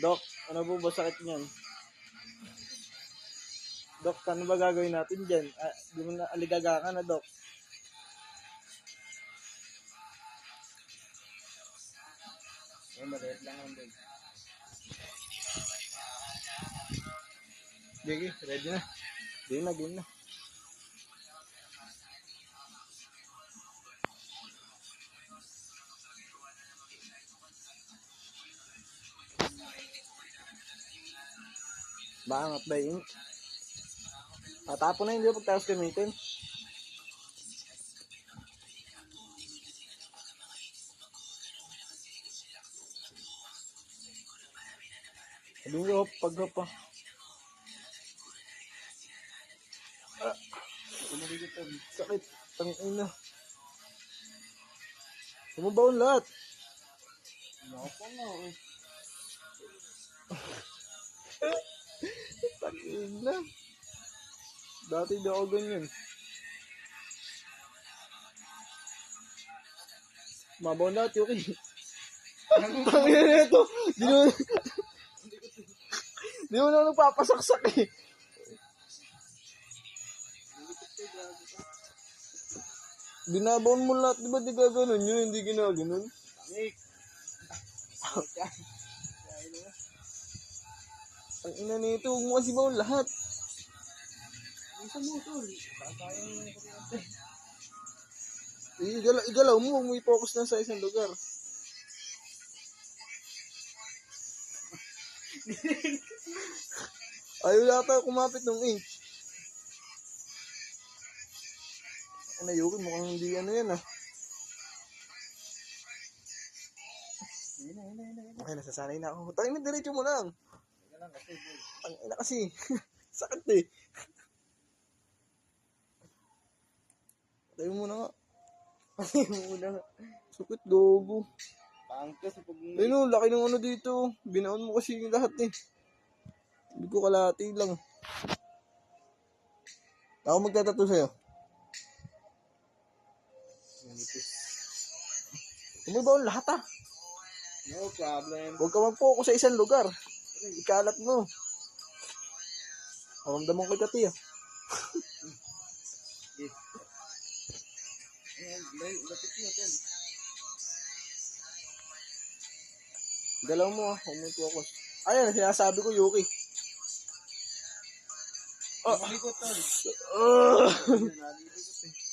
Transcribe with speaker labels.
Speaker 1: Dok, ano po ba sakit niyan? Dok, ano ba gagawin natin dyan? Di mo na aligaga ka na, Dok.
Speaker 2: Maliit lang ang dog.
Speaker 1: Sige, ready na. Game na. Maangat ba yun? Tatapon na hindi mo pagtapos gamitin. Sabihin ko, pag-hop pa. Sakit. Tangina. Sumabaon lahat.
Speaker 2: Nako nga eh.
Speaker 1: Tangina. Dati di ako ganyan. Mabaon lahat, Yuki. Tangina na ito. Di mo na nagpapasaksak eh. Binabaon mo lahat, di ba di ka ganun? Yun hindi ginaganon.
Speaker 2: Pangik.
Speaker 1: Ang ina nito, huwag mo kasi baon lahat.
Speaker 2: Isa mo tol. Sasayang ng kuryente.
Speaker 1: Igalaw mo, huwag mo i-focus na sa isang lugar. Ayaw yata kumapit ng ink. Nayukin, mukhang hindi ano yan ah. Okay, nasasanay na ako. Tangin na, diretso mo lang.
Speaker 2: Teka lang kasi boy.
Speaker 1: Tangin na kasi. Sakit eh. Tayo muna nga.
Speaker 2: Muna.
Speaker 1: Sakit, gogo.
Speaker 2: Pangkas pag
Speaker 1: Ayun o, laki ng ano dito. Binaon mo kasi yung lahat eh. Hindi ko kalahati lang. Ako magtatato sa'yo. Tumibaon lahat ah.
Speaker 2: no problem.
Speaker 1: Huwag ka mag-focus sa isang lugar. Ikalat mo. Maramdaman ko kati ah.
Speaker 2: Lapit mo tol.
Speaker 1: Galaw mo ah. Huwag mo i-focus. Ayan, sinasabi ko, Yuki.
Speaker 2: Nalikot tol.
Speaker 1: Ah!
Speaker 2: Nalikot eh.